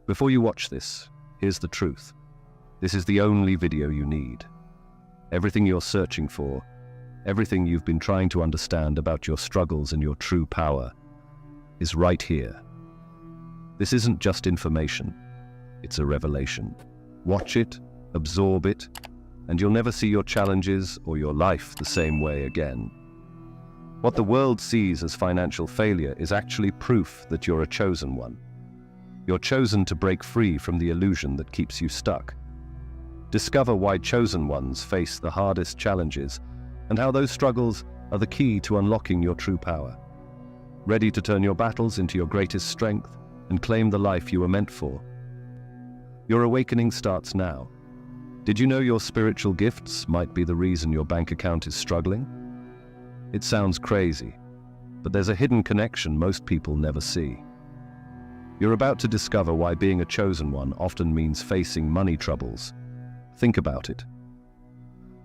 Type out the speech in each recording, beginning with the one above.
Before you watch this, here's the truth. This is the only video you need. Everything you're searching for, everything you've been trying to understand about your struggles and your true power, is right here. This isn't just information, it's a revelation. Watch it, absorb it, and you'll never see your challenges or your life the same way again. What the world sees as financial failure is actually proof that you're a chosen one. You're chosen to break free from the illusion that keeps you stuck. Discover why chosen ones face the hardest challenges and how those struggles are the key to unlocking your true power. Ready to turn your battles into your greatest strength and claim the life you were meant for? Your awakening starts now. Did you know your spiritual gifts might be the reason your bank account is struggling? It sounds crazy, but there's a hidden connection most people never see. You're about to discover why being a chosen one often means facing money troubles. Think about it.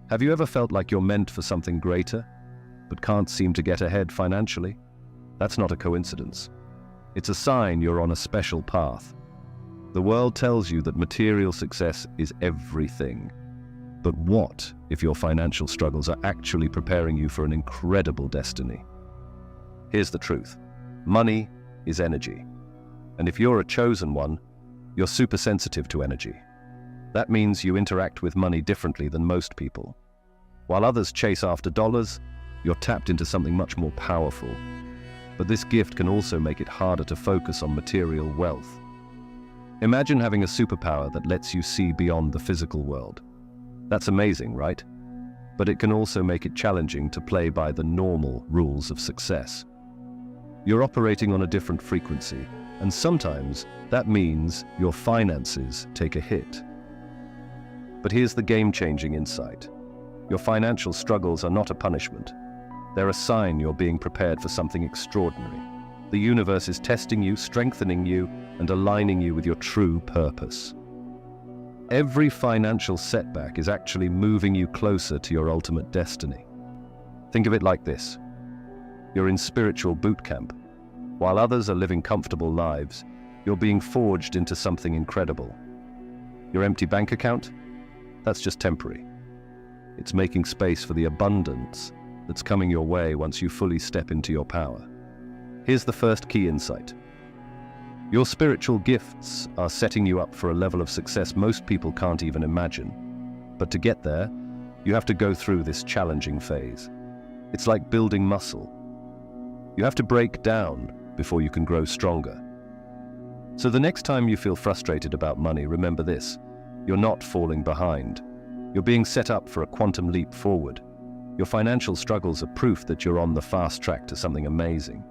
Have you ever felt like you're meant for something greater, but can't seem to get ahead financially? That's not a coincidence. It's a sign you're on a special path. The world tells you that material success is everything. But what if your financial struggles are actually preparing you for an incredible destiny? Here's the truth. Money is energy. And if you're a chosen one, you're super sensitive to energy. That means you interact with money differently than most people. While others chase after dollars, you're tapped into something much more powerful. But this gift can also make it harder to focus on material wealth. Imagine having a superpower that lets you see beyond the physical world. That's amazing, right? But it can also make it challenging to play by the normal rules of success. You're operating on a different frequency, and sometimes that means your finances take a hit. But here's the game-changing insight. Your financial struggles are not a punishment. They're a sign you're being prepared for something extraordinary. The universe is testing you, strengthening you, and aligning you with your true purpose. Every financial setback is actually moving you closer to your ultimate destiny. Think of it like this. You're in spiritual boot camp. While others are living comfortable lives, you're being forged into something incredible. Your empty bank account? That's just temporary. It's making space for the abundance that's coming your way once you fully step into your power. Here's the first key insight. Your spiritual gifts are setting you up for a level of success most people can't even imagine. But to get there, you have to go through this challenging phase. It's like building muscle. You have to break down before you can grow stronger. So the next time you feel frustrated about money, remember this. You're not falling behind. You're being set up for a quantum leap forward. Your financial struggles are proof that you're on the fast track to something amazing.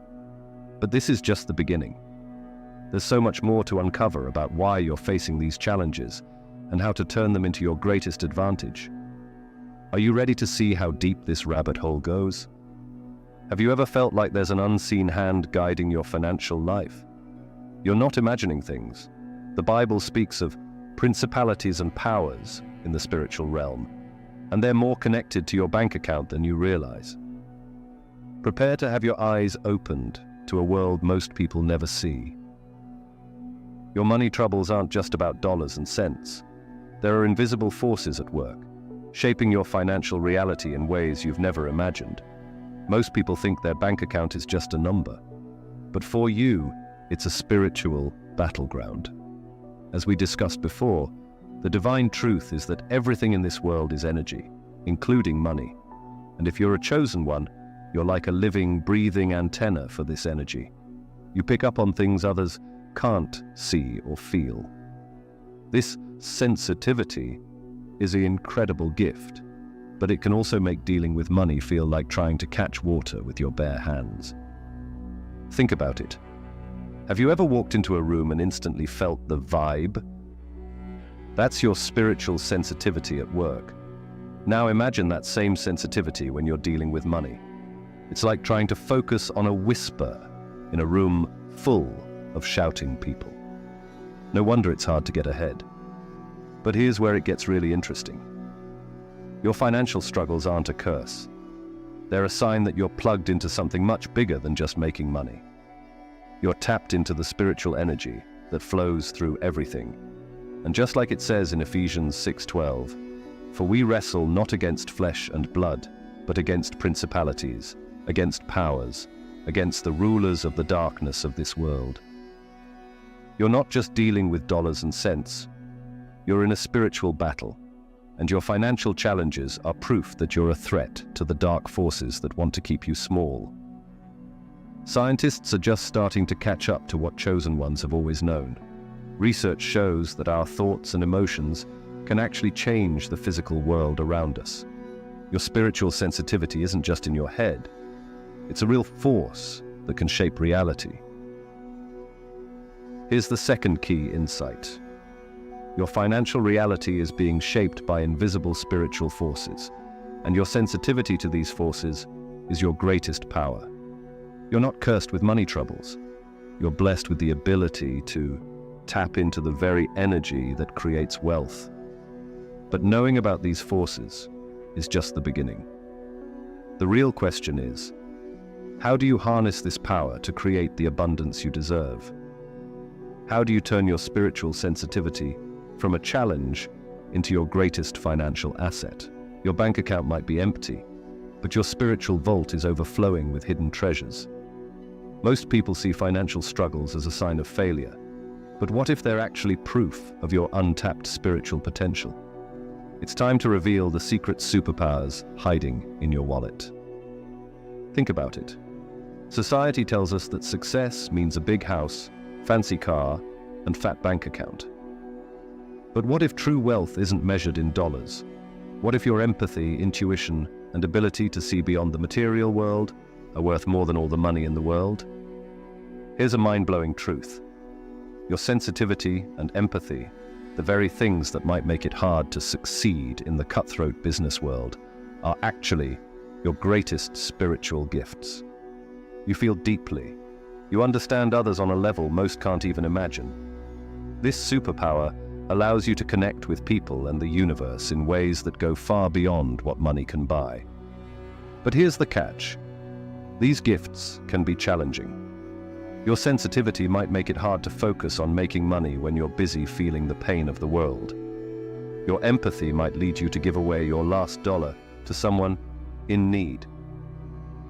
But this is just the beginning. There's so much more to uncover about why you're facing these challenges and how to turn them into your greatest advantage. Are you ready to see how deep this rabbit hole goes? Have you ever felt like there's an unseen hand guiding your financial life? You're not imagining things. The Bible speaks of principalities and powers in the spiritual realm, and they're more connected to your bank account than you realize. Prepare to have your eyes opened to a world most people never see. Your money troubles aren't just about dollars and cents. There are invisible forces at work, shaping your financial reality in ways you've never imagined. Most people think their bank account is just a number, but for you, it's a spiritual battleground. As we discussed before, the divine truth is that everything in this world is energy, including money. And if you're a chosen one, you're like a living, breathing antenna for this energy. You pick up on things others can't see or feel. This sensitivity is an incredible gift, but it can also make dealing with money feel like trying to catch water with your bare hands. Think about it. Have you ever walked into a room and instantly felt the vibe? That's your spiritual sensitivity at work. Now imagine that same sensitivity when you're dealing with money. It's like trying to focus on a whisper in a room full of shouting people. No wonder it's hard to get ahead. But here's where it gets really interesting. Your financial struggles aren't a curse. They're a sign that you're plugged into something much bigger than just making money. You're tapped into the spiritual energy that flows through everything. And just like it says in Ephesians 6:12, "For we wrestle not against flesh and blood, but against principalities, against powers, against the rulers of the darkness of this world." You're not just dealing with dollars and cents. You're in a spiritual battle, and your financial challenges are proof that you're a threat to the dark forces that want to keep you small. Scientists are just starting to catch up to what chosen ones have always known. Research shows that our thoughts and emotions can actually change the physical world around us. Your spiritual sensitivity isn't just in your head. It's a real force that can shape reality. Here's the second key insight. Your financial reality is being shaped by invisible spiritual forces, and your sensitivity to these forces is your greatest power. You're not cursed with money troubles. You're blessed with the ability to tap into the very energy that creates wealth. But knowing about these forces is just the beginning. The real question is, how do you harness this power to create the abundance you deserve? How do you turn your spiritual sensitivity from a challenge into your greatest financial asset? Your bank account might be empty, but your spiritual vault is overflowing with hidden treasures. Most people see financial struggles as a sign of failure, but what if they're actually proof of your untapped spiritual potential? It's time to reveal the secret superpowers hiding in your wallet. Think about it. Society tells us that success means a big house, fancy car, and fat bank account. But what if true wealth isn't measured in dollars? What if your empathy, intuition, and ability to see beyond the material world are worth more than all the money in the world? Here's a mind-blowing truth. Your sensitivity and empathy, the very things that might make it hard to succeed in the cutthroat business world, are actually your greatest spiritual gifts. You feel deeply. You understand others on a level most can't even imagine. This superpower allows you to connect with people and the universe in ways that go far beyond what money can buy. But here's the catch. These gifts can be challenging. Your sensitivity might make it hard to focus on making money when you're busy feeling the pain of the world. Your empathy might lead you to give away your last dollar to someone in need.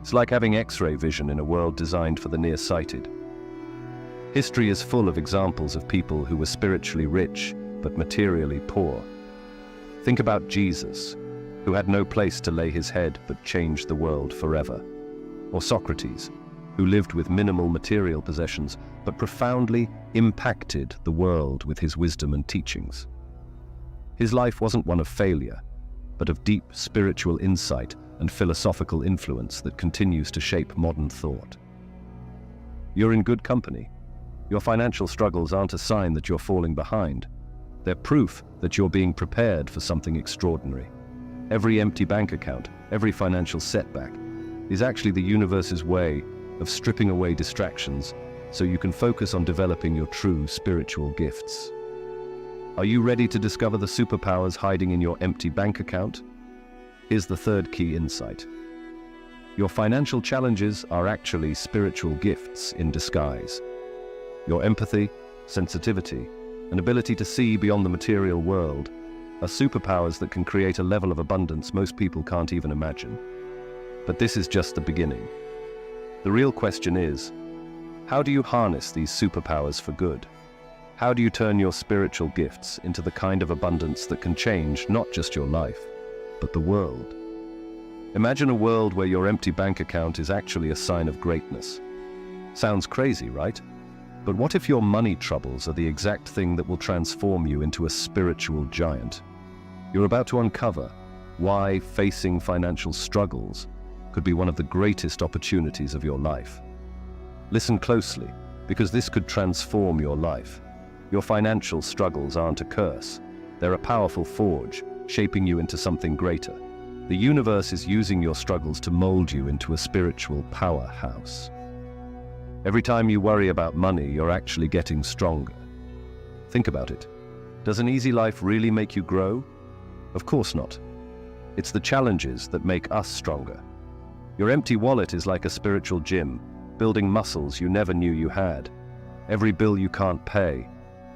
It's like having X-ray vision in a world designed for the nearsighted. History is full of examples of people who were spiritually rich but materially poor. Think about Jesus, who had no place to lay his head but changed the world forever. Or Socrates, who lived with minimal material possessions but profoundly impacted the world with his wisdom and teachings. His life wasn't one of failure, but of deep spiritual insight and philosophical influence that continues to shape modern thought. You're in good company. Your financial struggles aren't a sign that you're falling behind. They're proof that you're being prepared for something extraordinary. Every empty bank account, every financial setback, is actually the universe's way of stripping away distractions so you can focus on developing your true spiritual gifts. Are you ready to discover the superpowers hiding in your empty bank account? Here's the third key insight. Your financial challenges are actually spiritual gifts in disguise. Your empathy, sensitivity, and ability to see beyond the material world are superpowers that can create a level of abundance most people can't even imagine. But this is just the beginning. The real question is, how do you harness these superpowers for good? How do you turn your spiritual gifts into the kind of abundance that can change not just your life, but the world? Imagine a world where your empty bank account is actually a sign of greatness. Sounds crazy, right? But what if your money troubles are the exact thing that will transform you into a spiritual giant? You're about to uncover why facing financial struggles could be one of the greatest opportunities of your life. Listen closely, because this could transform your life. Your financial struggles aren't a curse. They're a powerful forge, shaping you into something greater. The universe is using your struggles to mold you into a spiritual powerhouse. Every time you worry about money, you're actually getting stronger. Think about it. Does an easy life really make you grow? Of course not. It's the challenges that make us stronger. Your empty wallet is like a spiritual gym, building muscles you never knew you had. every bill you can't pay,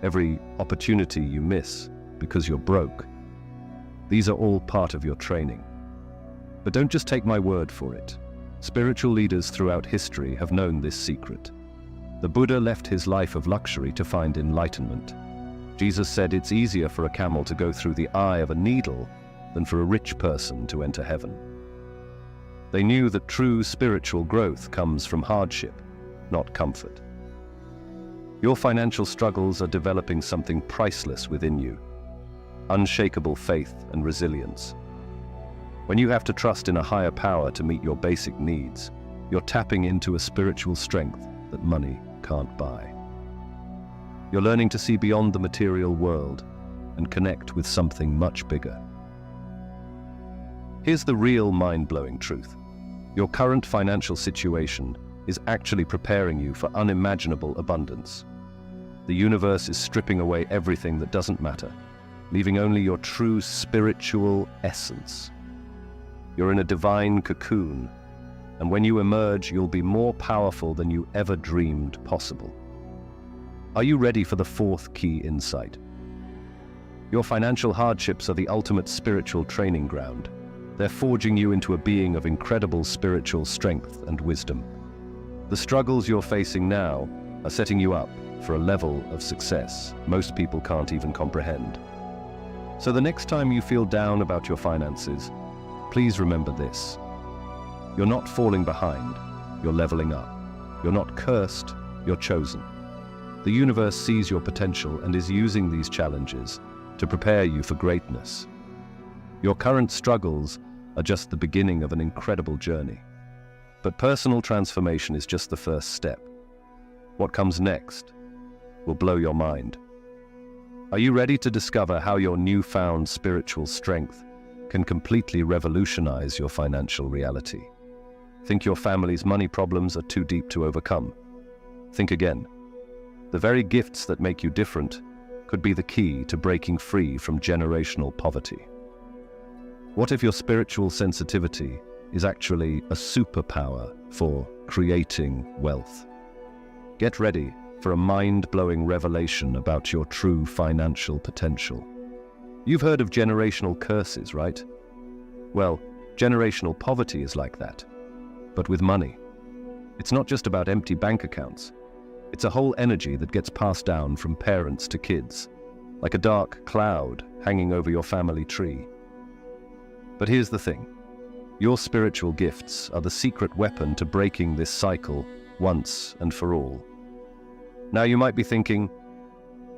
every opportunity you miss because you're broke. These are all part of your training. But don't just take my word for it. Spiritual leaders throughout history have known this secret. The Buddha left his life of luxury to find enlightenment. Jesus said it's easier for a camel to go through the eye of a needle than for a rich person to enter heaven. They knew that true spiritual growth comes from hardship, not comfort. Your financial struggles are developing something priceless within you: unshakable faith and resilience. When you have to trust in a higher power to meet your basic needs, you're tapping into a spiritual strength that money can't buy. You're learning to see beyond the material world and connect with something much bigger. Here's the real mind-blowing truth. Your current financial situation is actually preparing you for unimaginable abundance. The universe is stripping away everything that doesn't matter, leaving only your true spiritual essence. You're in a divine cocoon, and when you emerge, you'll be more powerful than you ever dreamed possible. Are you ready for the fourth key insight? Your financial hardships are the ultimate spiritual training ground. They're forging you into a being of incredible spiritual strength and wisdom. The struggles you're facing now are setting you up for a level of success most people can't even comprehend. So the next time you feel down about your finances, please remember this. You're not falling behind, you're leveling up. You're not cursed, you're chosen. The universe sees your potential and is using these challenges to prepare you for greatness. Your current struggles are just the beginning of an incredible journey. But personal transformation is just the first step. What comes next will blow your mind. Are you ready to discover how your newfound spiritual strength can completely revolutionize your financial reality? Think your family's money problems are too deep to overcome? Think again. The very gifts that make you different could be the key to breaking free from generational poverty. What if your spiritual sensitivity is actually a superpower for creating wealth? Get ready for a mind-blowing revelation about your true financial potential. You've heard of generational curses, right? Well, generational poverty is like that, but with money. It's not just about empty bank accounts. It's a whole energy that gets passed down from parents to kids, like a dark cloud hanging over your family tree. But here's the thing. Your spiritual gifts are the secret weapon to breaking this cycle once and for all. Now you might be thinking,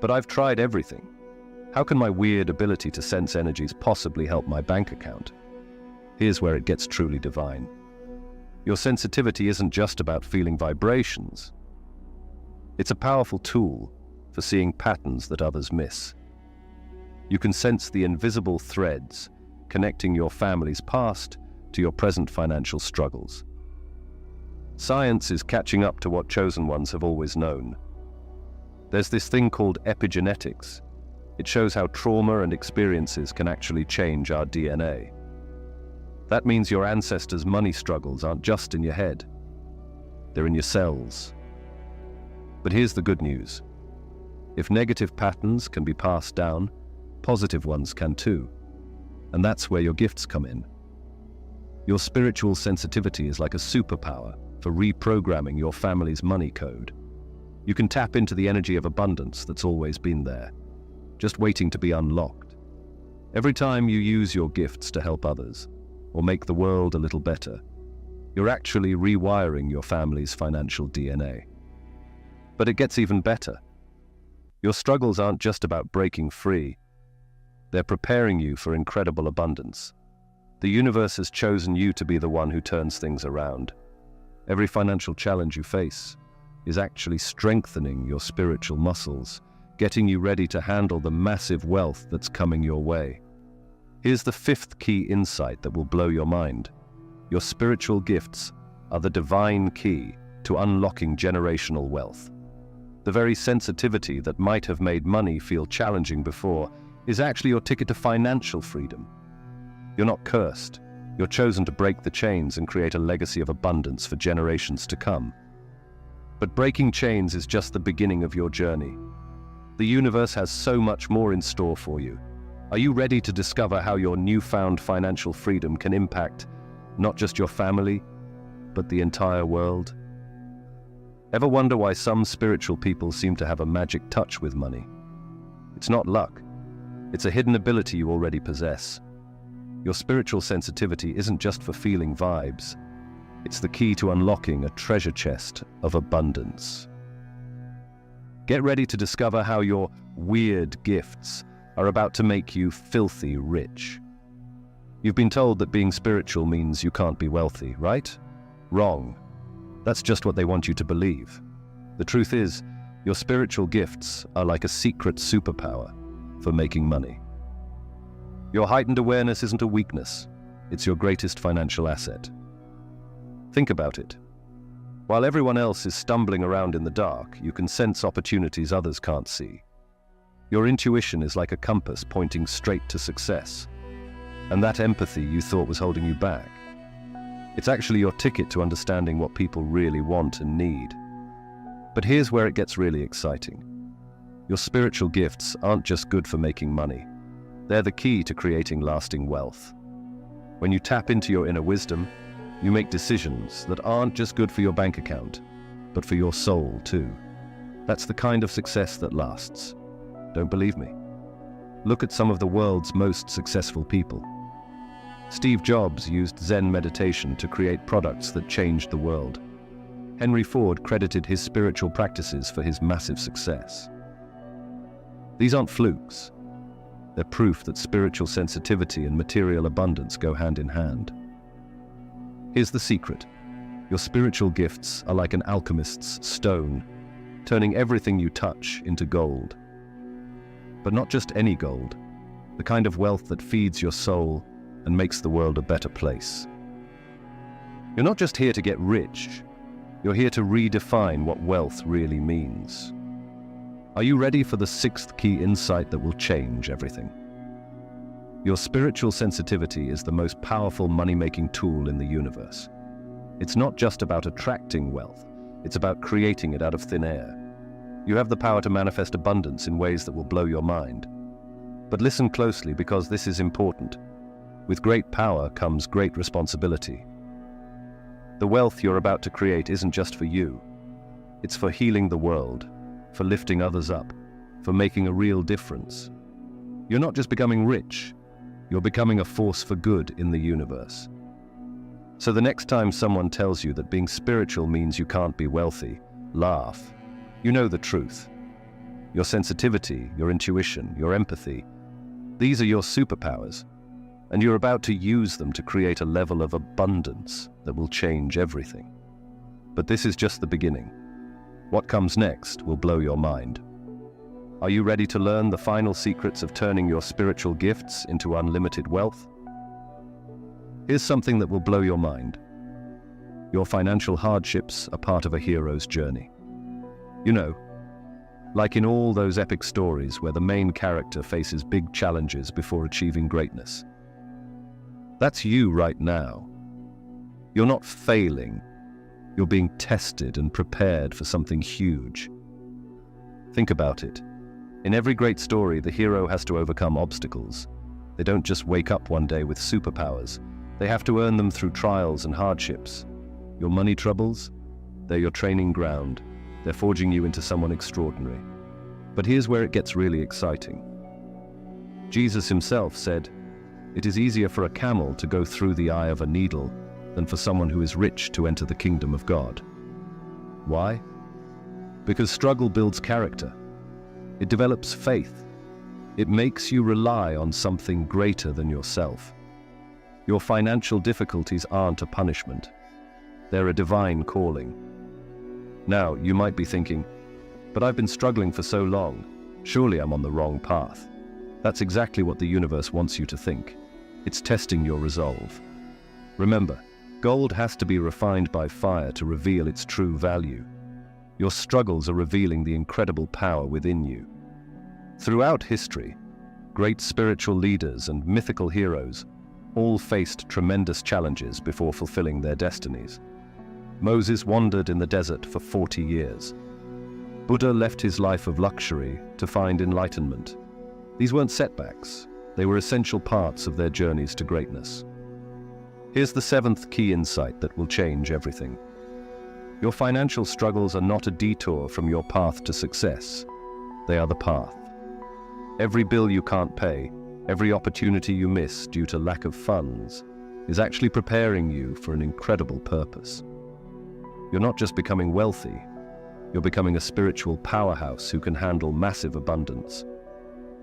but I've tried everything. How can my weird ability to sense energies possibly help my bank account? Here's where it gets truly divine. Your sensitivity isn't just about feeling vibrations. It's a powerful tool for seeing patterns that others miss. You can sense the invisible threads connecting your family's past to your present financial struggles. Science is catching up to what chosen ones have always known. There's this thing called epigenetics. It shows how trauma and experiences can actually change our DNA. That means your ancestors' money struggles aren't just in your head. They're in your cells. But here's the good news. If negative patterns can be passed down, positive ones can too. And that's where your gifts come in. Your spiritual sensitivity is like a superpower for reprogramming your family's money code. You can tap into the energy of abundance that's always been there, just waiting to be unlocked. Every time you use your gifts to help others, or make the world a little better, you're actually rewiring your family's financial DNA. But it gets even better. Your struggles aren't just about breaking free. They're preparing you for incredible abundance. The universe has chosen you to be the one who turns things around. Every financial challenge you face is actually strengthening your spiritual muscles, getting you ready to handle the massive wealth that's coming your way. Here's the fifth key insight that will blow your mind. Your spiritual gifts are the divine key to unlocking generational wealth. The very sensitivity that might have made money feel challenging before is actually your ticket to financial freedom. You're not cursed. You're chosen to break the chains and create a legacy of abundance for generations to come. But breaking chains is just the beginning of your journey. The universe has so much more in store for you. Are you ready to discover how your newfound financial freedom can impact not just your family, but the entire world? Ever wonder why some spiritual people seem to have a magic touch with money? It's not luck. It's a hidden ability you already possess. Your spiritual sensitivity isn't just for feeling vibes. It's the key to unlocking a treasure chest of abundance. Get ready to discover how your weird gifts are about to make you filthy rich. You've been told that being spiritual means you can't be wealthy, right? Wrong. That's just what they want you to believe. The truth is, your spiritual gifts are like a secret superpower for making money. Your heightened awareness isn't a weakness. It's your greatest financial asset. Think about it. While everyone else is stumbling around in the dark, you can sense opportunities others can't see. Your intuition is like a compass pointing straight to success. And that empathy you thought was holding you back, it's actually your ticket to understanding what people really want and need. But here's where it gets really exciting. Your spiritual gifts aren't just good for making money. They're the key to creating lasting wealth. When you tap into your inner wisdom, you make decisions that aren't just good for your bank account, but for your soul too. That's the kind of success that lasts. Don't believe me? Look at some of the world's most successful people. Steve Jobs used Zen meditation to create products that changed the world. Henry Ford credited his spiritual practices for his massive success. These aren't flukes. They're proof that spiritual sensitivity and material abundance go hand in hand. Here's the secret. Your spiritual gifts are like an alchemist's stone, turning everything you touch into gold. But not just any gold, the kind of wealth that feeds your soul and makes the world a better place. You're not just here to get rich, you're here to redefine what wealth really means. Are you ready for the sixth key insight that will change everything? Your spiritual sensitivity is the most powerful money-making tool in the universe. It's not just about attracting wealth, it's about creating it out of thin air. You have the power to manifest abundance in ways that will blow your mind. But listen closely, because this is important. With great power comes great responsibility. The wealth you're about to create isn't just for you. It's for healing the world, for lifting others up, for making a real difference. You're not just becoming rich, you're becoming a force for good in the universe. So the next time someone tells you that being spiritual means you can't be wealthy, laugh. You know the truth. Your sensitivity, your intuition, your empathy, these are your superpowers, and you're about to use them to create a level of abundance that will change everything. But this is just the beginning. What comes next will blow your mind. Are you ready to learn the final secrets of turning your spiritual gifts into unlimited wealth? Here's something that will blow your mind. Your financial hardships are part of a hero's journey. You know, like in all those epic stories where the main character faces big challenges before achieving greatness. That's you right now. You're not failing. You're being tested and prepared for something huge. Think about it. In every great story, the hero has to overcome obstacles. They don't just wake up one day with superpowers. They have to earn them through trials and hardships. Your money troubles? They're your training ground. They're forging you into someone extraordinary. But here's where it gets really exciting. Jesus himself said, "It is easier for a camel to go through the eye of a needle than for someone who is rich to enter the kingdom of God." Why? Because struggle builds character. It develops faith. It makes you rely on something greater than yourself. Your financial difficulties aren't a punishment. They're a divine calling. Now, you might be thinking, but I've been struggling for so long. Surely I'm on the wrong path. That's exactly what the universe wants you to think. It's testing your resolve. Remember, gold has to be refined by fire to reveal its true value. Your struggles are revealing the incredible power within you. Throughout history, great spiritual leaders and mythical heroes all faced tremendous challenges before fulfilling their destinies. Moses wandered in the desert for 40 years. Buddha left his life of luxury to find enlightenment. These weren't setbacks, they were essential parts of their journeys to greatness. Here's the seventh key insight that will change everything. Your financial struggles are not a detour from your path to success. They are the path. Every bill you can't pay, every opportunity you miss due to lack of funds, is actually preparing you for an incredible purpose. You're not just becoming wealthy, you're becoming a spiritual powerhouse who can handle massive abundance.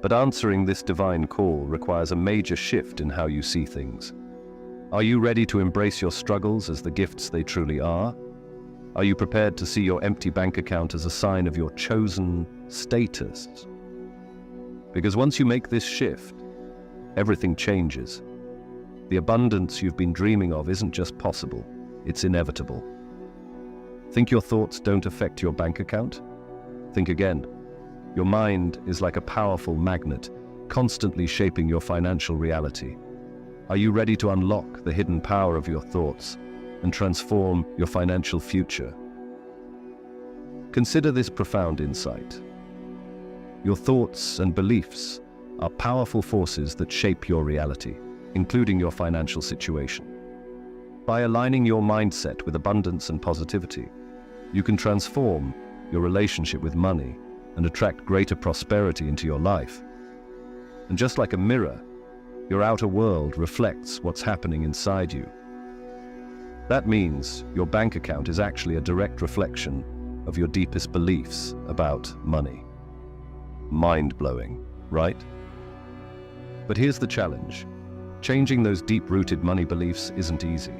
But answering this divine call requires a major shift in how you see things. Are you ready to embrace your struggles as the gifts they truly are? Are you prepared to see your empty bank account as a sign of your chosen status? Because once you make this shift, everything changes. The abundance you've been dreaming of isn't just possible, it's inevitable. Think your thoughts don't affect your bank account? Think again. Your mind is like a powerful magnet, constantly shaping your financial reality. Are you ready to unlock the hidden power of your thoughts and transform your financial future? Consider this profound insight. Your thoughts and beliefs are powerful forces that shape your reality, including your financial situation. By aligning your mindset with abundance and positivity, you can transform your relationship with money and attract greater prosperity into your life. And just like a mirror, your outer world reflects what's happening inside you. That means your bank account is actually a direct reflection of your deepest beliefs about money. Mind-blowing, right? But here's the challenge. Changing those deep-rooted money beliefs isn't easy.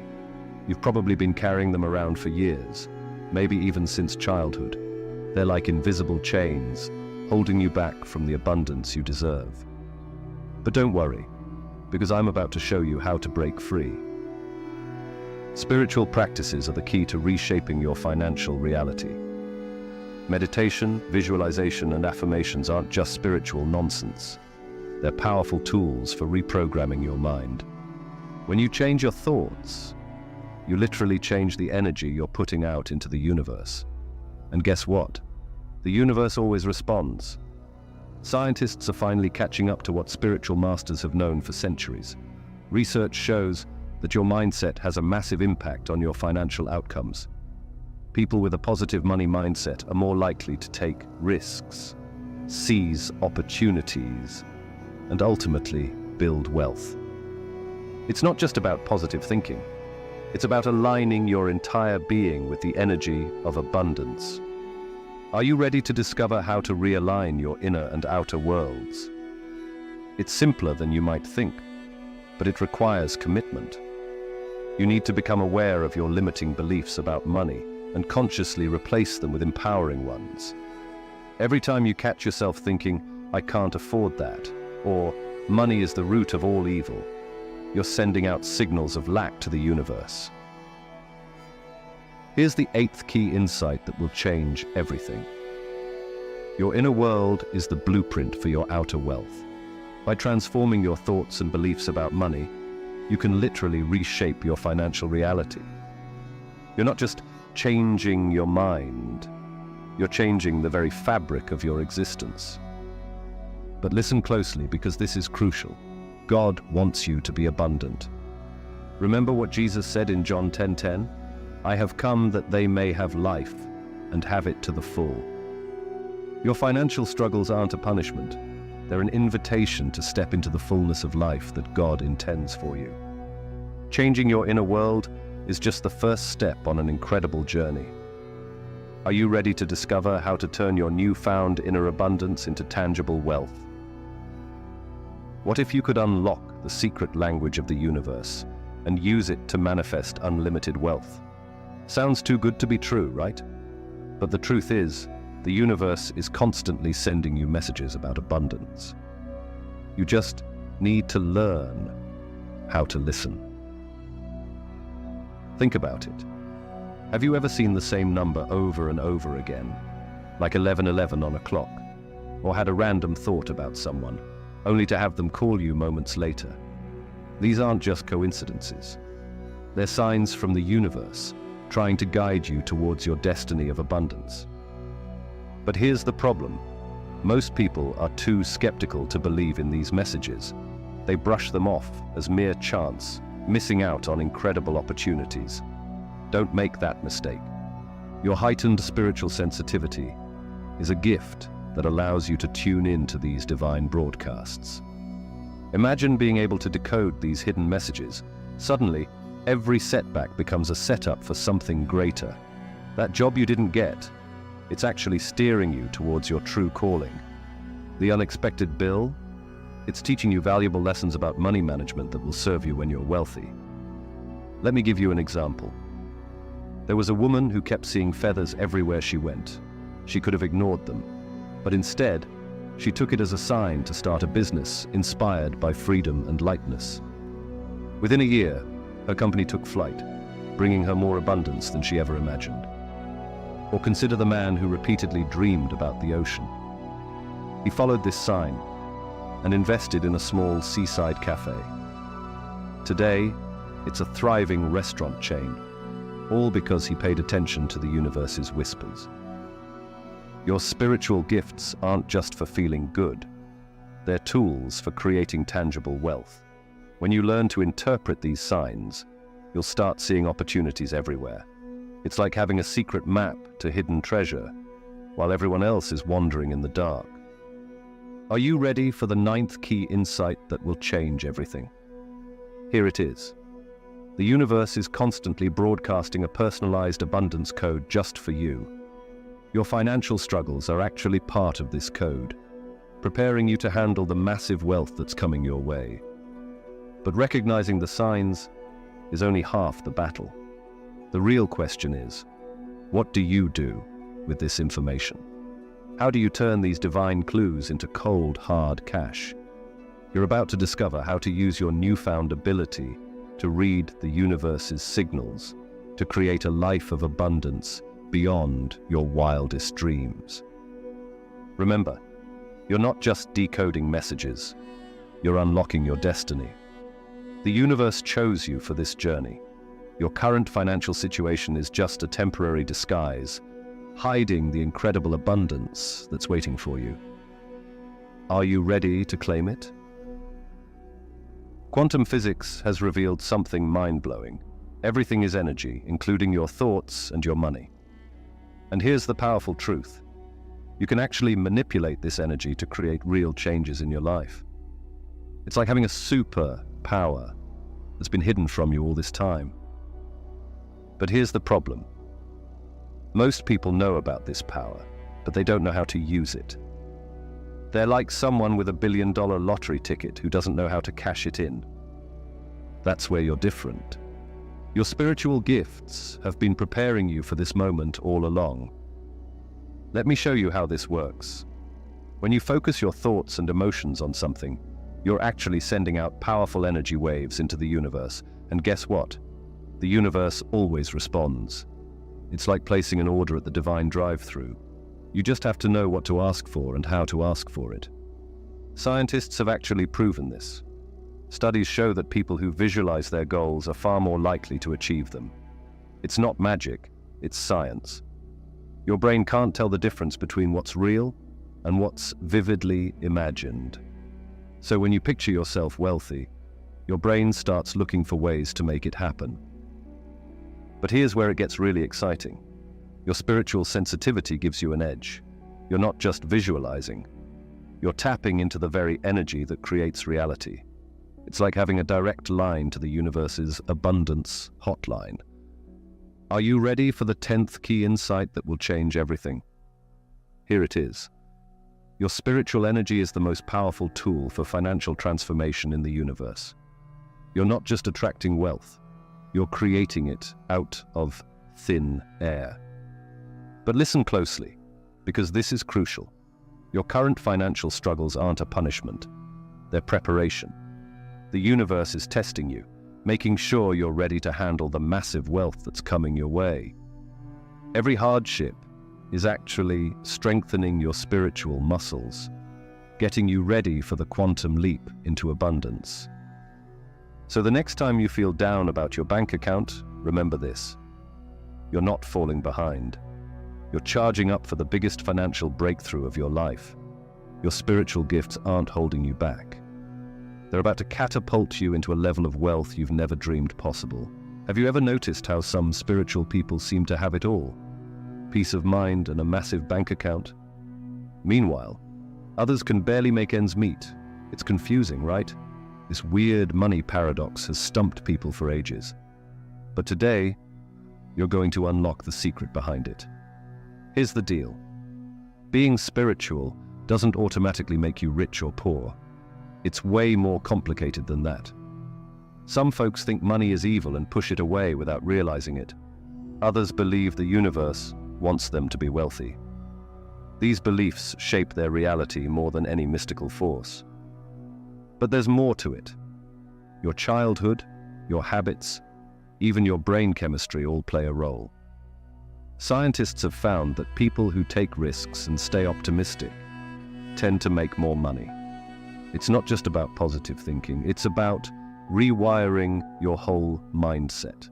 You've probably been carrying them around for years, maybe even since childhood. They're like invisible chains, holding you back from the abundance you deserve. But don't worry, because I'm about to show you how to break free. Spiritual practices are the key to reshaping your financial reality. Meditation, visualization, and affirmations aren't just spiritual nonsense. They're powerful tools for reprogramming your mind. When you change your thoughts, you literally change the energy you're putting out into the universe. And guess what? The universe always responds. Scientists are finally catching up to what spiritual masters have known for centuries. Research shows that your mindset has a massive impact on your financial outcomes. People with a positive money mindset are more likely to take risks, seize opportunities, and ultimately build wealth. It's not just about positive thinking. It's about aligning your entire being with the energy of abundance. Are you ready to discover how to realign your inner and outer worlds? It's simpler than you might think, but it requires commitment. You need to become aware of your limiting beliefs about money and consciously replace them with empowering ones. Every time you catch yourself thinking, "I can't afford that," or "money is the root of all evil," you're sending out signals of lack to the universe. Here's the eighth key insight that will change everything. Your inner world is the blueprint for your outer wealth. By transforming your thoughts and beliefs about money, you can literally reshape your financial reality. You're not just changing your mind, you're changing the very fabric of your existence. But listen closely, because this is crucial. God wants you to be abundant. Remember what Jesus said in John 10:10? "I have come that they may have life and have it to the full." Your financial struggles aren't a punishment. They're an invitation to step into the fullness of life that God intends for you. Changing your inner world is just the first step on an incredible journey. Are you ready to discover how to turn your newfound inner abundance into tangible wealth? What if you could unlock the secret language of the universe and use it to manifest unlimited wealth? Sounds too good to be true, right? But the truth is, the universe is constantly sending you messages about abundance. You just need to learn how to listen. Think about it. Have you ever seen the same number over and over again, like 11:11 on a clock, or had a random thought about someone, only to have them call you moments later? These aren't just coincidences. They're signs from the universe, trying to guide you towards your destiny of abundance. But here's the problem. Most people are too skeptical to believe in these messages. They brush them off as mere chance, missing out on incredible opportunities. Don't make that mistake. Your heightened spiritual sensitivity is a gift that allows you to tune in to these divine broadcasts. Imagine being able to decode these hidden messages. Suddenly, every setback becomes a setup for something greater. That job you didn't get, it's actually steering you towards your true calling. The unexpected bill, it's teaching you valuable lessons about money management that will serve you when you're wealthy. Let me give you an example. There was a woman who kept seeing feathers everywhere she went. She could have ignored them, but instead, she took it as a sign to start a business inspired by freedom and lightness. Within a year, her company took flight, bringing her more abundance than she ever imagined. Or consider the man who repeatedly dreamed about the ocean. He followed this sign and invested in a small seaside cafe. Today, it's a thriving restaurant chain, all because he paid attention to the universe's whispers. Your spiritual gifts aren't just for feeling good. They're tools for creating tangible wealth. When you learn to interpret these signs, you'll start seeing opportunities everywhere. It's like having a secret map to hidden treasure, while everyone else is wandering in the dark. Are you ready for the 9th key insight that will change everything? Here it is. The universe is constantly broadcasting a personalized abundance code just for you. Your financial struggles are actually part of this code, preparing you to handle the massive wealth that's coming your way. But recognizing the signs is only half the battle. The real question is, what do you do with this information? How do you turn these divine clues into cold, hard cash? You're about to discover how to use your newfound ability to read the universe's signals to create a life of abundance beyond your wildest dreams. Remember, you're not just decoding messages, you're unlocking your destiny. The universe chose you for this journey. Your current financial situation is just a temporary disguise, hiding the incredible abundance that's waiting for you. Are you ready to claim it? Quantum physics has revealed something mind-blowing. Everything is energy, including your thoughts and your money. And here's the powerful truth. You can actually manipulate this energy to create real changes in your life. It's like having a super power that's been hidden from you all this time. But here's the problem. Most people know about this power, but they don't know how to use it. They're like someone with $1 billion lottery ticket who doesn't know how to cash it in. That's where you're different. Your spiritual gifts have been preparing you for this moment all along. Let me show you how this works. When you focus your thoughts and emotions on something, you're actually sending out powerful energy waves into the universe. And guess what? The universe always responds. It's like placing an order at the divine drive-thru. You just have to know what to ask for and how to ask for it. Scientists have actually proven this. Studies show that people who visualize their goals are far more likely to achieve them. It's not magic, it's science. Your brain can't tell the difference between what's real and what's vividly imagined. So when you picture yourself wealthy, your brain starts looking for ways to make it happen. But here's where it gets really exciting. Your spiritual sensitivity gives you an edge. You're not just visualizing. You're tapping into the very energy that creates reality. It's like having a direct line to the universe's abundance hotline. Are you ready for the 10th key insight that will change everything? Here it is. Your spiritual energy is the most powerful tool for financial transformation in the universe. You're not just attracting wealth, you're creating it out of thin air. But listen closely, because this is crucial. Your current financial struggles aren't a punishment, they're preparation. The universe is testing you, making sure you're ready to handle the massive wealth that's coming your way. Every hardship is actually strengthening your spiritual muscles, getting you ready for the quantum leap into abundance. So the next time you feel down about your bank account, remember this. you're not falling behind. You're charging up for the biggest financial breakthrough of your life. Your spiritual gifts aren't holding you back. They're about to catapult you into a level of wealth you've never dreamed possible. Have you ever noticed how some spiritual people seem to have it all? Peace of mind and a massive bank account. Meanwhile, others can barely make ends meet. It's confusing, right? This weird money paradox has stumped people for ages. But today, you're going to unlock the secret behind it. Here's the deal. Being spiritual doesn't automatically make you rich or poor. It's way more complicated than that. Some folks think money is evil and push it away without realizing it. Others believe the universe wants them to be wealthy. These beliefs shape their reality more than any mystical force. But there's more to it. Your childhood, your habits, even your brain chemistry all play a role. Scientists have found that people who take risks and stay optimistic tend to make more money. It's not just about positive thinking, it's about rewiring your whole mindset.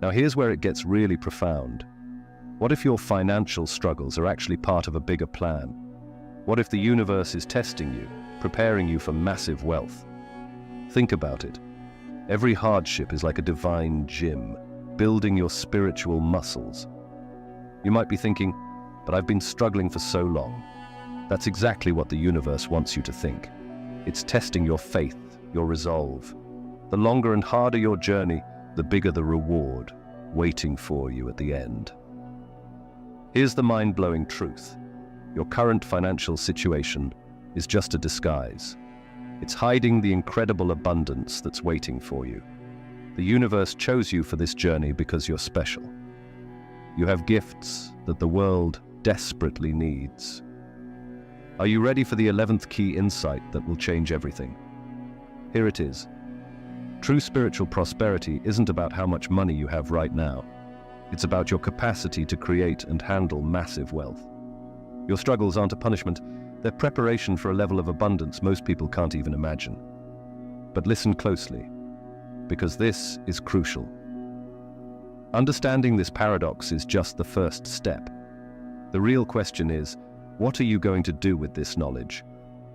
Now here's where it gets really profound. What if your financial struggles are actually part of a bigger plan? What if the universe is testing you, preparing you for massive wealth? Think about it. Every hardship is like a divine gym, building your spiritual muscles. You might be thinking, but I've been struggling for so long. That's exactly what the universe wants you to think. It's testing your faith, your resolve. The longer and harder your journey, the bigger the reward waiting for you at the end. Here's the mind-blowing truth. Your current financial situation is just a disguise. It's hiding the incredible abundance that's waiting for you. The universe chose you for this journey because you're special. You have gifts that the world desperately needs. Are you ready for the 11th key insight that will change everything? Here it is. True spiritual prosperity isn't about how much money you have right now. It's about your capacity to create and handle massive wealth. Your struggles aren't a punishment, they're preparation for a level of abundance most people can't even imagine. But listen closely, because this is crucial. Understanding this paradox is just the first step. The real question is, what are you going to do with this knowledge?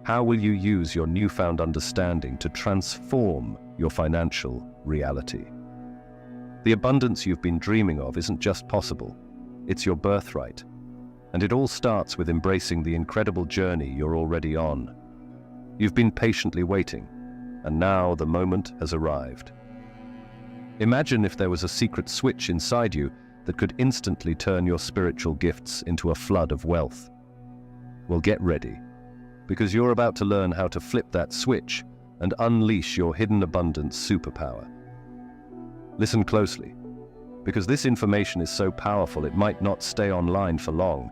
How will you use your newfound understanding to transform your financial reality? The abundance you've been dreaming of isn't just possible, it's your birthright. And it all starts with embracing the incredible journey you're already on. You've been patiently waiting, and now the moment has arrived. Imagine if there was a secret switch inside you that could instantly turn your spiritual gifts into a flood of wealth. Well, get ready, because you're about to learn how to flip that switch and unleash your hidden abundance superpower. Listen closely, because this information is so powerful it might not stay online for long.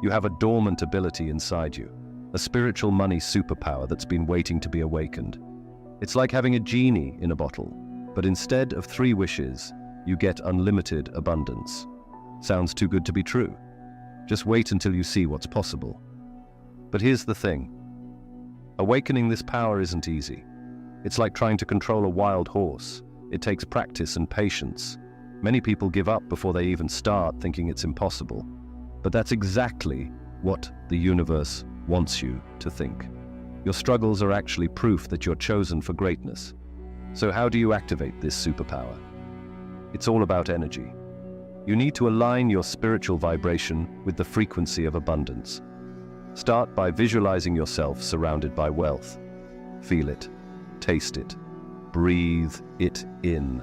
You have a dormant ability inside you, a spiritual money superpower that's been waiting to be awakened. It's like having a genie in a bottle, but instead of 3 wishes, you get unlimited abundance. Sounds too good to be true. Just wait until you see what's possible. But here's the thing. Awakening this power isn't easy. It's like trying to control a wild horse. It takes practice and patience. Many people give up before they even start, thinking it's impossible. But that's exactly what the universe wants you to think. Your struggles are actually proof that you're chosen for greatness. So how do you activate this superpower? It's all about energy. You need to align your spiritual vibration with the frequency of abundance. Start by visualizing yourself surrounded by wealth. Feel it, taste it, breathe it in.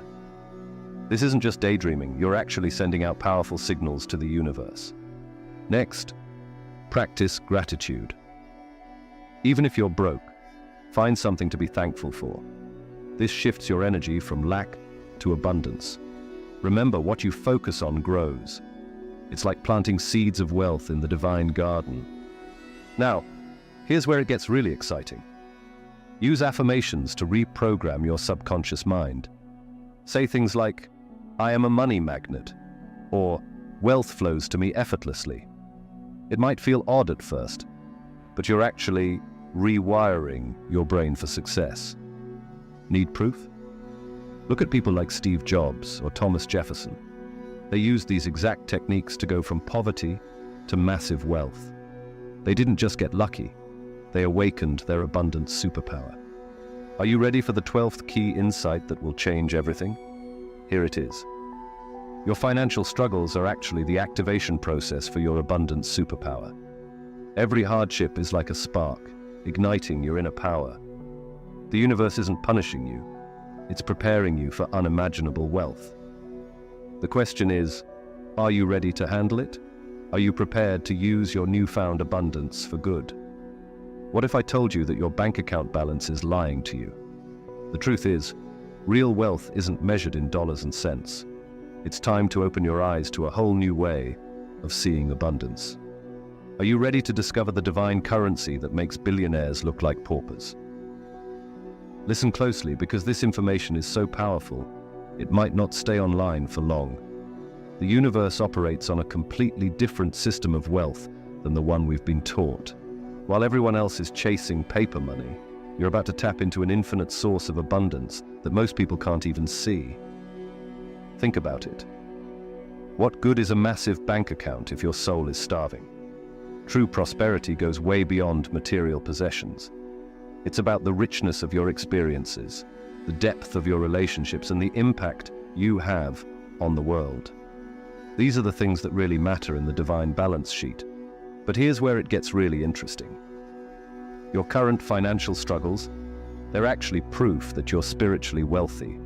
This isn't just daydreaming, you're actually sending out powerful signals to the universe. Next, practice gratitude. Even if you're broke, find something to be thankful for. This shifts your energy from lack to abundance. Remember, what you focus on grows. It's like planting seeds of wealth in the divine garden. Now, here's where it gets really exciting. Use affirmations to reprogram your subconscious mind. Say things like, I am a money magnet, or wealth flows to me effortlessly. It might feel odd at first, but you're actually rewiring your brain for success. Need proof? Look at people like Steve Jobs or Thomas Jefferson. They used these exact techniques to go from poverty to massive wealth. They didn't just get lucky, they awakened their abundant superpower. Are you ready for the 12th key insight that will change everything? Here it is. Your financial struggles are actually the activation process for your abundant superpower. Every hardship is like a spark, igniting your inner power. The universe isn't punishing you, it's preparing you for unimaginable wealth. The question is, are you ready to handle it? Are you prepared to use your newfound abundance for good? What if I told you that your bank account balance is lying to you? The truth is, real wealth isn't measured in dollars and cents. It's time to open your eyes to a whole new way of seeing abundance. Are you ready to discover the divine currency that makes billionaires look like paupers? Listen closely, because this information is so powerful, it might not stay online for long. The universe operates on a completely different system of wealth than the one we've been taught. While everyone else is chasing paper money, you're about to tap into an infinite source of abundance that most people can't even see. Think about it. What good is a massive bank account if your soul is starving? True prosperity goes way beyond material possessions. It's about the richness of your experiences, the depth of your relationships, and the impact you have on the world. These are the things that really matter in the divine balance sheet. But here's where it gets really interesting. Your current financial struggles, they're actually proof that you're spiritually wealthy.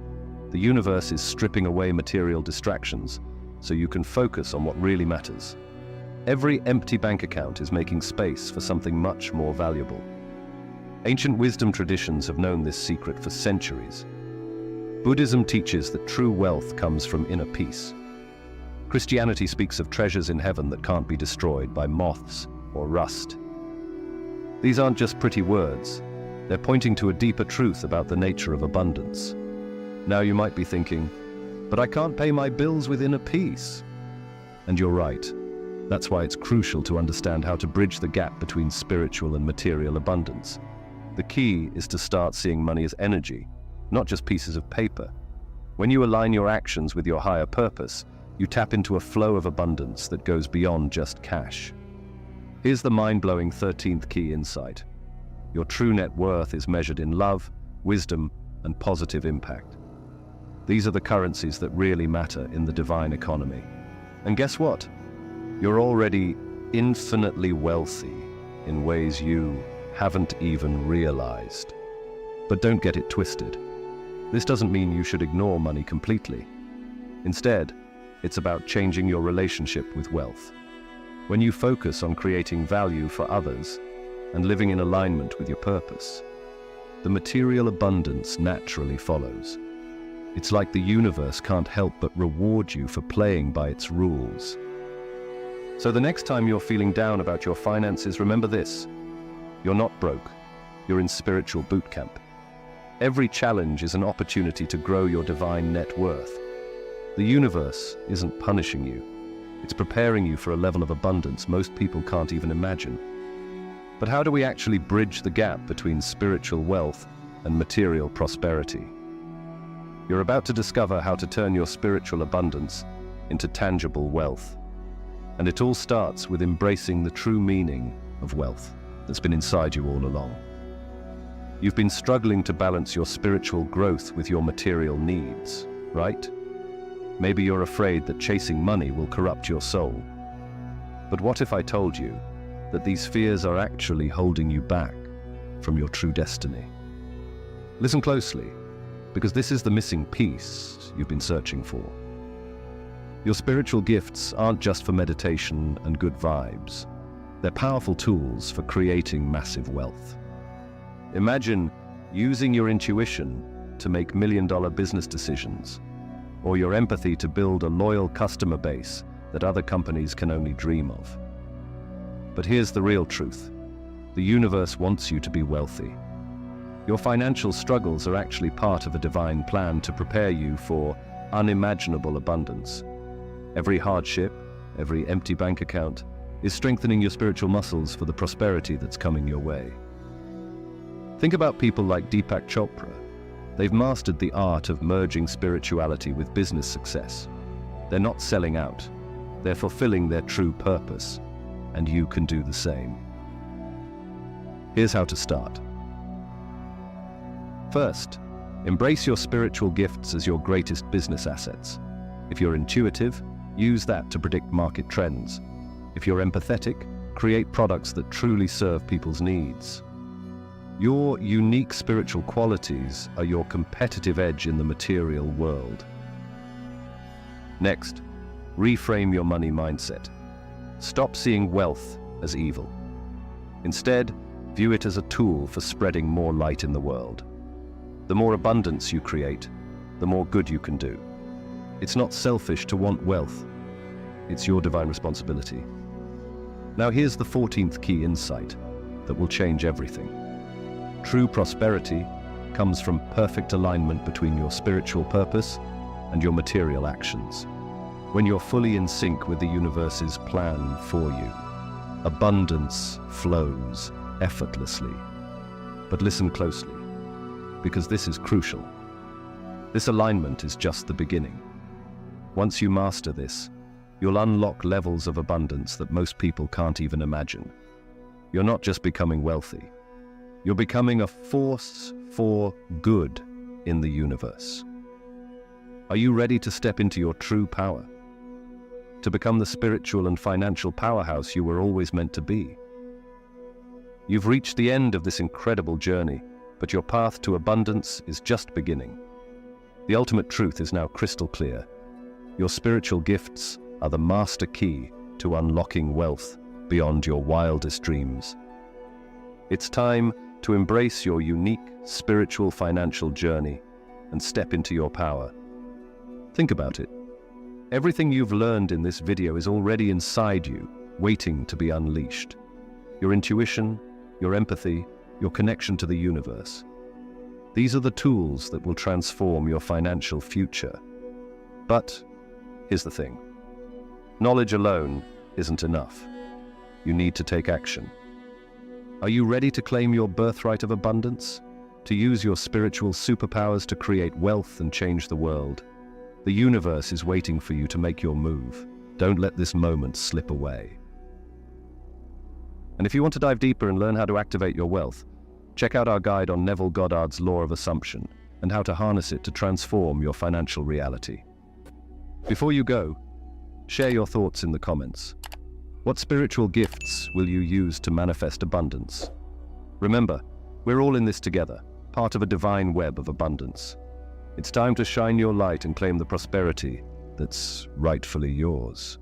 The universe is stripping away material distractions so you can focus on what really matters. Every empty bank account is making space for something much more valuable. Ancient wisdom traditions have known this secret for centuries. Buddhism teaches that true wealth comes from inner peace. Christianity speaks of treasures in heaven that can't be destroyed by moths or rust. These aren't just pretty words, they're pointing to a deeper truth about the nature of abundance. Now you might be thinking, but I can't pay my bills with inner peace. And you're right. That's why it's crucial to understand how to bridge the gap between spiritual and material abundance. The key is to start seeing money as energy, not just pieces of paper. When you align your actions with your higher purpose, you tap into a flow of abundance that goes beyond just cash. Here's the mind-blowing 13th key insight. Your true net worth is measured in love, wisdom, and positive impact. These are the currencies that really matter in the divine economy. And guess what? You're already infinitely wealthy in ways you haven't even realized. But don't get it twisted. This doesn't mean you should ignore money completely. Instead, it's about changing your relationship with wealth. When you focus on creating value for others and living in alignment with your purpose, the material abundance naturally follows. It's like the universe can't help but reward you for playing by its rules. So the next time you're feeling down about your finances, remember this. You're not broke. You're in spiritual boot camp. Every challenge is an opportunity to grow your divine net worth. The universe isn't punishing you. It's preparing you for a level of abundance most people can't even imagine. But how do we actually bridge the gap between spiritual wealth and material prosperity? You're about to discover how to turn your spiritual abundance into tangible wealth. And it all starts with embracing the true meaning of wealth that's been inside you all along. You've been struggling to balance your spiritual growth with your material needs, right? Maybe you're afraid that chasing money will corrupt your soul. But what if I told you that these fears are actually holding you back from your true destiny? Listen closely, because this is the missing piece you've been searching for. Your spiritual gifts aren't just for meditation and good vibes. They're powerful tools for creating massive wealth. Imagine using your intuition to make million-dollar business decisions, or your empathy to build a loyal customer base that other companies can only dream of. But here's the real truth. The universe wants you to be wealthy. Your financial struggles are actually part of a divine plan to prepare you for unimaginable abundance. Every hardship, every empty bank account, is strengthening your spiritual muscles for the prosperity that's coming your way. Think about people like Deepak Chopra. They've mastered the art of merging spirituality with business success. They're not selling out. They're fulfilling their true purpose, and you can do the same. Here's how to start. First, embrace your spiritual gifts as your greatest business assets. If you're intuitive, use that to predict market trends. If you're empathetic, create products that truly serve people's needs. Your unique spiritual qualities are your competitive edge in the material world. Next, reframe your money mindset. Stop seeing wealth as evil. Instead, view it as a tool for spreading more light in the world. The more abundance you create, the more good you can do. It's not selfish to want wealth. It's your divine responsibility. Now here's the 14th key insight that will change everything. True prosperity comes from perfect alignment between your spiritual purpose and your material actions. When you're fully in sync with the universe's plan for you, abundance flows effortlessly. But listen closely, because this is crucial. This alignment is just the beginning. Once you master this, you'll unlock levels of abundance that most people can't even imagine. You're not just becoming wealthy. You're becoming a force for good in the universe. Are you ready to step into your true power? To become the spiritual and financial powerhouse you were always meant to be? You've reached the end of this incredible journey, but your path to abundance is just beginning. The ultimate truth is now crystal clear. Your spiritual gifts are the master key to unlocking wealth beyond your wildest dreams. It's time to embrace your unique spiritual financial journey and step into your power. Think about it. Everything you've learned in this video is already inside you, waiting to be unleashed. Your intuition, your empathy, your connection to the universe. These are the tools that will transform your financial future. But here's the thing. Knowledge alone isn't enough. You need to take action. Are you ready to claim your birthright of abundance? To use your spiritual superpowers to create wealth and change the world? The universe is waiting for you to make your move. Don't let this moment slip away. And if you want to dive deeper and learn how to activate your wealth, check out our guide on Neville Goddard's Law of Assumption and how to harness it to transform your financial reality. Before you go, share your thoughts in the comments. What spiritual gifts will you use to manifest abundance? Remember, we're all in this together, part of a divine web of abundance. It's time to shine your light and claim the prosperity that's rightfully yours.